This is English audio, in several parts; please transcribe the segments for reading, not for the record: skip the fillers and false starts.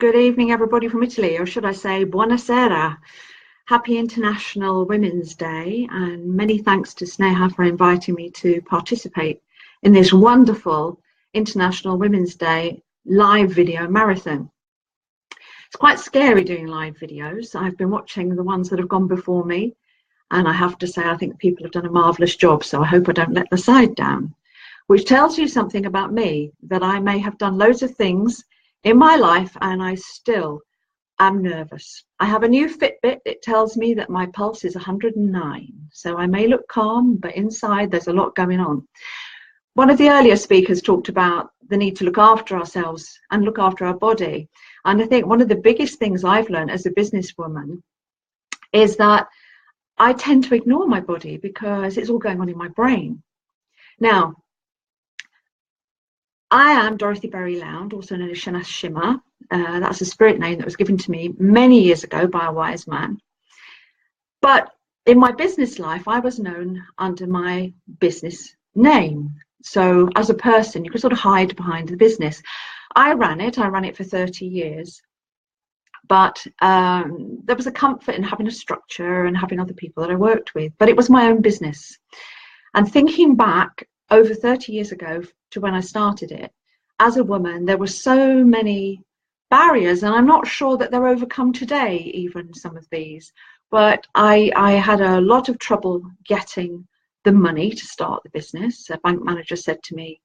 Good evening, everybody from Italy, or should I say, buonasera. Happy International Women's Day, and many thanks to Sneha for inviting me to participate in this wonderful International Women's Day live video marathon. It's quite scary doing live videos. I've been watching the ones that have gone before me, and I have to say I think people have done a marvellous job, so I hope I don't let the side down, which tells you something about me, that I may have done loads of things in my life and I still am nervous. I have a new Fitbit. It tells me that my pulse is 109. So I may look calm, but inside there's a lot going on. One of the earlier speakers talked about the need to look after ourselves and look after our body. And I think one of the biggest things I've learned as a businesswoman is that I tend to ignore my body because it's all going on in my brain. Now, I am Dorothy Berry-Lound, also known as Shanas Shimmer. That's a spirit name that was given to me many years ago by a wise man. But in my business life, I was known under my business name. So as a person, you could sort of hide behind the business. I ran it for 30 years. But there was a comfort in having a structure and having other people that I worked with. But it was my own business. And thinking back, over 30 years ago to when I started it, as a woman, there were so many barriers, and I'm not sure that they're overcome today, even some of these. But I had a lot of trouble getting the money to start the business. A bank manager said to me,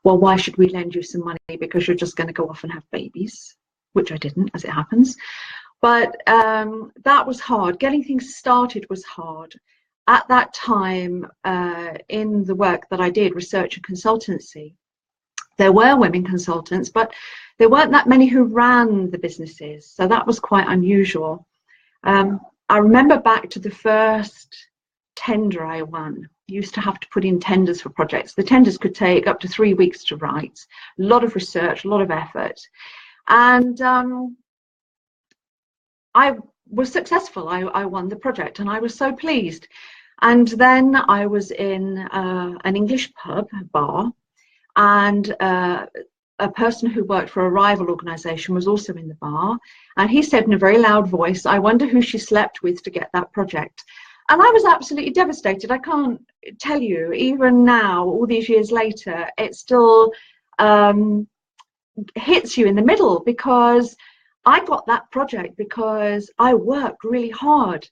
well, why should we lend you some money? Because you're just going to go off and have babies, which I didn't, as it happens. But that was hard. Getting things started was hard. At that time, in the work that I did, research and consultancy, there were women consultants, but there weren't that many who ran the businesses. So that was quite unusual. I remember back to the first tender I won. You used to have to put in tenders for projects. The tenders could take up to 3 weeks to write, a lot of research, a lot of effort. And I was successful. I won the project and I was so pleased. And then I was in an English pub, bar, and a person who worked for a rival organisation was also in the bar. And he said in a very loud voice, I wonder who she slept with to get that project. And I was absolutely devastated. I can't tell you, even now, all these years later, it still hits you in the middle, because I got that project because I worked really hard.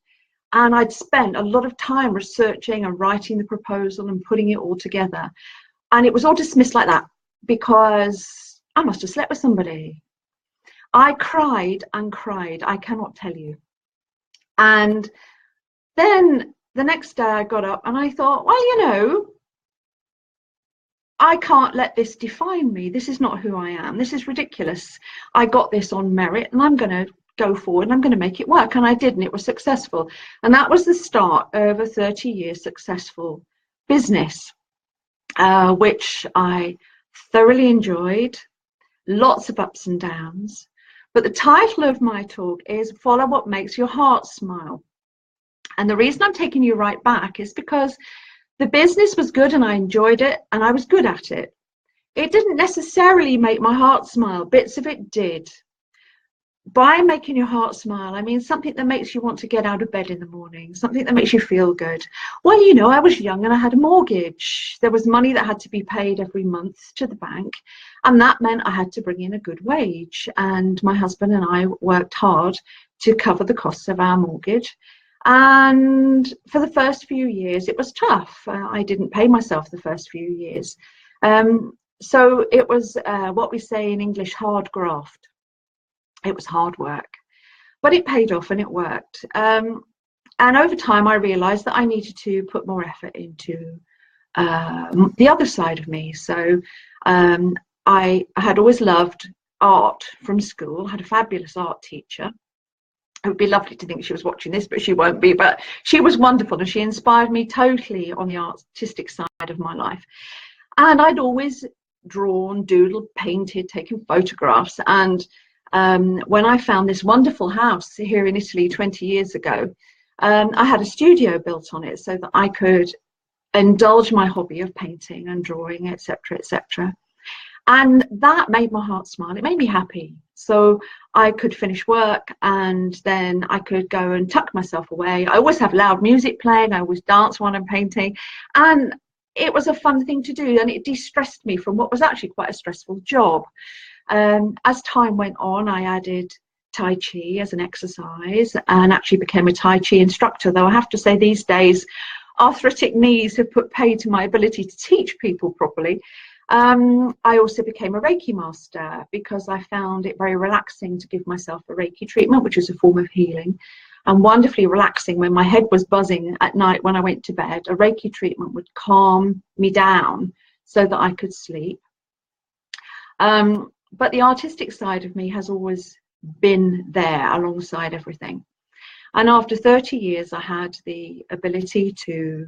And I'd spent a lot of time researching and writing the proposal and putting it all together. And it was all dismissed like that because I must have slept with somebody. I cried and cried, I cannot tell you. And then the next day I got up and I thought, well, you know, I can't let this define me. This is not who I am. This is ridiculous. I got this on merit and I'm going to go forward and I'm going to make it work. And I did, and it was successful. And that was the start of a 30-year successful business, which I thoroughly enjoyed. Lots of ups and downs. But the title of my talk is Follow What Makes Your Heart Smile. And the reason I'm taking you right back is because the business was good and I enjoyed it and I was good at it. It didn't necessarily make my heart smile. Bits of it did. By making your heart smile, I mean something that makes you want to get out of bed in the morning, something that makes you feel good. Well, you know, I was young and I had a mortgage. There was money that had to be paid every month to the bank, and that meant I had to bring in a good wage. And my husband and I worked hard to cover the costs of our mortgage. And for the first few years, it was tough. I didn't pay myself the first few years. So it was what we say in English, hard graft. It was hard work, but it paid off and it worked. And over time, I realized that I needed to put more effort into the other side of me. So I had always loved art from school. I had a fabulous art teacher. It would be lovely to think she was watching this, but she won't be. But she was wonderful and she inspired me totally on the artistic side of my life. And I'd always drawn, doodled, painted, taken photographs. And when I found this wonderful house here in Italy 20 years ago, I had a studio built on it so that I could indulge my hobby of painting and drawing, etc., etc. And that made my heart smile. It made me happy. So I could finish work and then I could go and tuck myself away. I always have loud music playing. I always dance while I'm painting. And it was a fun thing to do, and it de-stressed me from what was actually quite a stressful job. As time went on, I added Tai Chi as an exercise and actually became a Tai Chi instructor, though I have to say these days arthritic knees have put paid to my ability to teach people properly. I also became a Reiki master because I found it very relaxing to give myself a Reiki treatment, which is a form of healing, and wonderfully relaxing when my head was buzzing at night when I went to bed. A Reiki treatment would calm me down so that I could sleep. But the artistic side of me has always been there alongside everything. And after 30 years, I had the ability to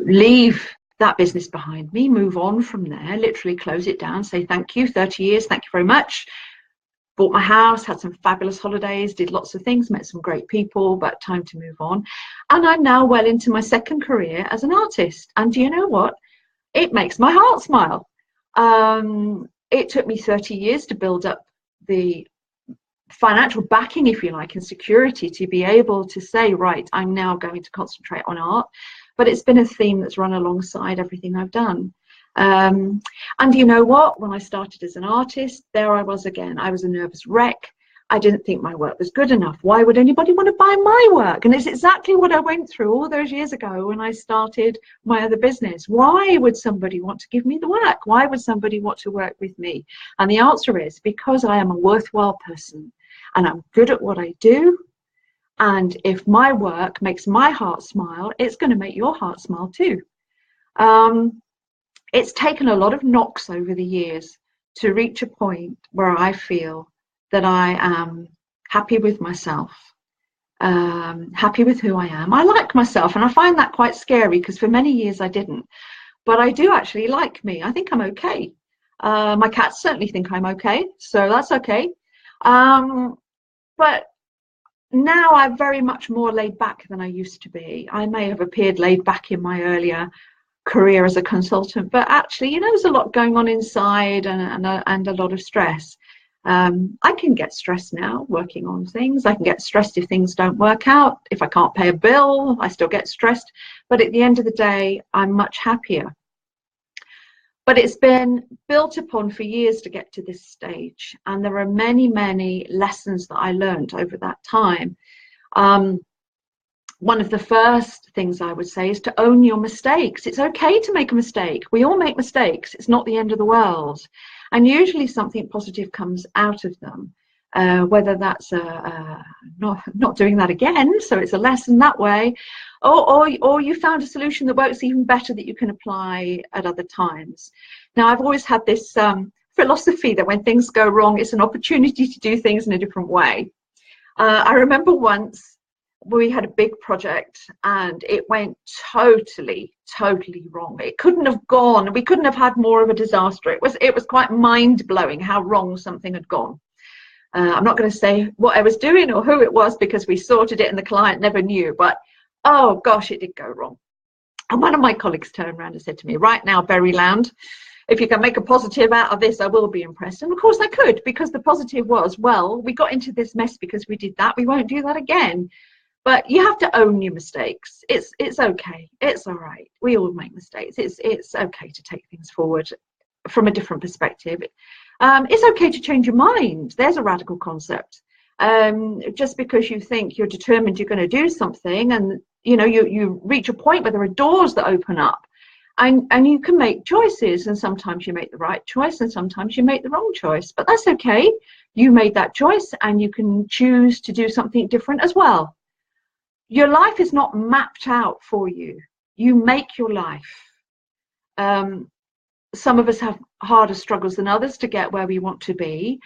leave that business behind me, move on from there, literally close it down, say thank you, 30 years, thank you very much. Bought my house, had some fabulous holidays, did lots of things, met some great people, but time to move on. And I'm now well into my second career as an artist. And do you know what? It makes my heart smile. It took me 30 years to build up the financial backing, if you like, and security to be able to say, right, I'm now going to concentrate on art. But it's been a theme that's run alongside everything I've done. And you know what? When I started as an artist, there I was again. I was a nervous wreck. I didn't think my work was good enough. Why would anybody want to buy my work? And it's exactly what I went through all those years ago when I started my other business. Why would somebody want to give me the work? Why would somebody want to work with me? And the answer is because I am a worthwhile person and I'm good at what I do. And if my work makes my heart smile, it's going to make your heart smile too. It's taken a lot of knocks over the years to reach a point where I feel that I am happy with myself, happy with who I am. I like myself, and I find that quite scary because for many years I didn't. But I do actually like me. I think I'm okay. My cats certainly think I'm okay, so that's okay. But now I'm very much more laid back than I used to be. I may have appeared laid back in my earlier career as a consultant, but actually, you know, there's a lot going on inside and a lot of stress. I can get stressed now working on things. I can get stressed if things don't work out. If I can't pay a bill, I still get stressed. But at the end of the day, I'm much happier. But it's been built upon for years to get to this stage. And there are many, many lessons that I learned over that time. One of the first things I would say is to own your mistakes. It's okay to make a mistake. We all make mistakes. It's not the end of the world. And usually something positive comes out of them, whether that's not doing that again, so it's a lesson that way, or you found a solution that works even better that you can apply at other times. Now, I've always had this philosophy that when things go wrong, it's an opportunity to do things in a different way. I remember once we had a big project and it went totally wrong. It couldn't have gone. We couldn't have had more of a disaster. It was quite mind-blowing how wrong something had gone. I'm not going to say what I was doing or who it was because we sorted it and the client never knew, but oh gosh, it did go wrong. And one of my colleagues turned around and said to me, right now, Berry-Lound, if you can make a positive out of this, I will be impressed. And of course I could, because the positive was, well, we got into this mess because we did that. We won't do that again. But you have to own your mistakes. It's okay. It's all right. We all make mistakes. It's okay to take things forward from a different perspective. It's okay to change your mind. There's a radical concept. Just because you think you're determined you're going to do something, and you know you reach a point where there are doors that open up, and you can make choices, and sometimes you make the right choice, and sometimes you make the wrong choice. But that's okay. You made that choice, and you can choose to do something different as well. Your life is not mapped out for you. You make your life. Some of us have harder struggles than others to get where we want to be,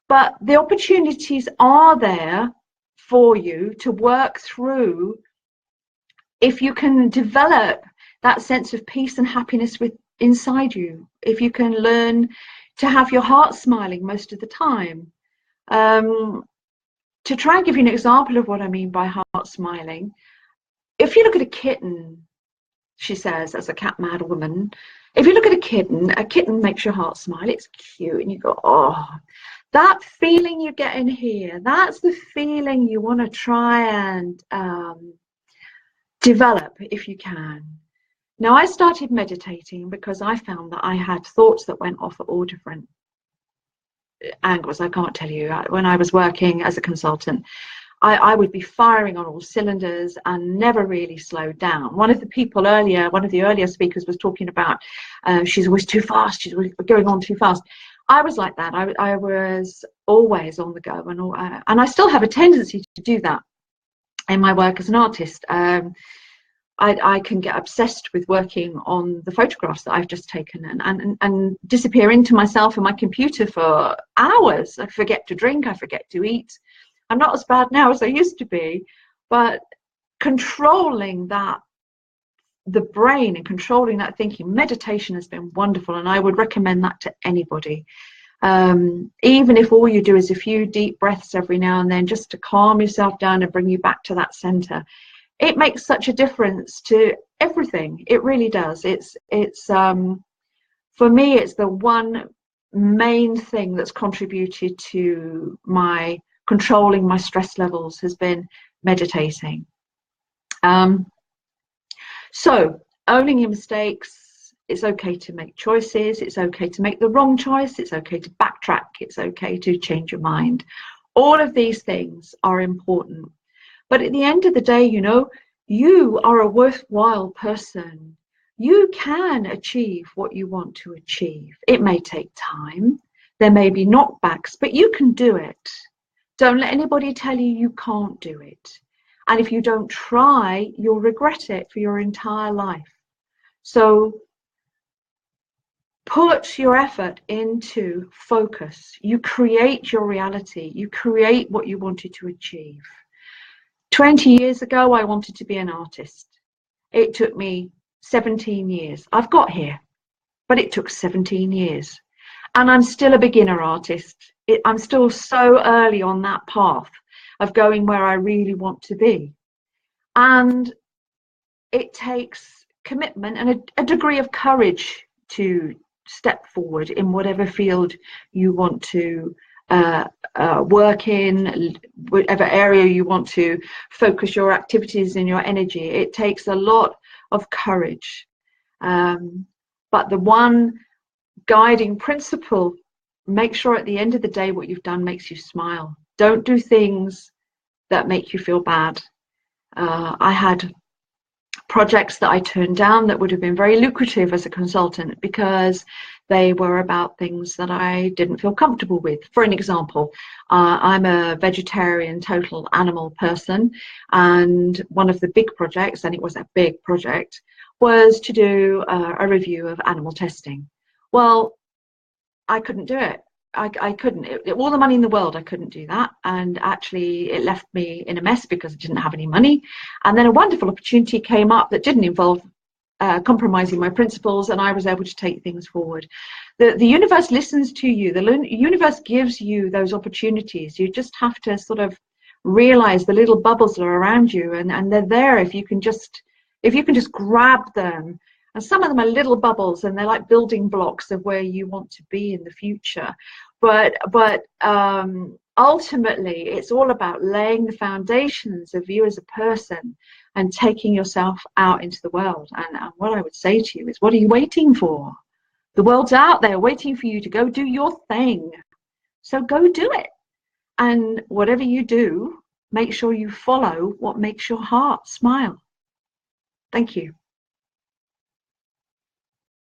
but the opportunities are there for you to work through if you can develop that sense of peace and happiness inside you, if you can learn to have your heart smiling most of the time. To try and give you an example of what I mean by heart smiling, if you look at a kitten, she says, as a cat mad woman, if you look at a kitten makes your heart smile. It's cute, and you go, oh, that feeling you get in here, that's the feeling you want to try and develop if you can. Now, I started meditating because I found that I had thoughts that went off at all different angles. I can't tell you. When I was working as a consultant, I would be firing on all cylinders and never really slowed down. One of the earlier speakers was talking about she's always too fast, she's always going on too fast. I was like that. I was always on the go, and I still have a tendency to do that in my work as an artist. I can get obsessed with working on the photographs that I've just taken and disappear into myself and my computer for hours. I forget to drink, I forget to eat. I'm not as bad now as I used to be, but controlling that, the brain, and controlling that thinking, meditation has been wonderful, and I would recommend that to anybody. Even if all you do is a few deep breaths every now and then, just to calm yourself down and bring you back to that center. It makes such a difference to everything. It really does. It's for me, it's the one main thing that's contributed to my controlling my stress levels has been meditating. So owning your mistakes, it's okay to make choices, it's okay to make the wrong choice, it's okay to backtrack, it's okay to change your mind. All of these things are important. But at the end of the day, you know, you are a worthwhile person. You can achieve what you want to achieve. It may take time, there may be knockbacks, but you can do it. Don't let anybody tell you you can't do it. And if you don't try, you'll regret it for your entire life. So put your effort into focus. You create your reality. You create what you wanted to achieve. 20 years ago, I wanted to be an artist. It took me 17 years. I've got here, but it took 17 years. And I'm still a beginner artist. I'm still so early on that path of going where I really want to be. And it takes commitment and a degree of courage to step forward in whatever field you want to work in, whatever area you want to focus your activities and your energy. It takes a lot of courage. But the one guiding principle, make sure at the end of the day what you've done makes you smile. Don't do things that make you feel bad. I had projects that I turned down that would have been very lucrative as a consultant because they were about things that I didn't feel comfortable with. For an example, I'm a vegetarian, total animal person, and one of the big projects, and it was a big project, was to do a review of animal testing. Well, I couldn't do it. I couldn't. All the money in the world, I couldn't do that. And actually, it left me in a mess because I didn't have any money. And then a wonderful opportunity came up that didn't involve compromising my principles, and I was able to take things forward. The universe listens to you. The universe gives you those opportunities. You just have to sort of realize the little bubbles that are around you, and they're there if you can just grab them. And some of them are little bubbles, and they're like building blocks of where you want to be in the future. But ultimately, it's all about laying the foundations of you as a person and taking yourself out into the world. And what I would say to you is, what are you waiting for? The world's out there waiting for you to go do your thing. So go do it. And whatever you do, make sure you follow what makes your heart smile. Thank you.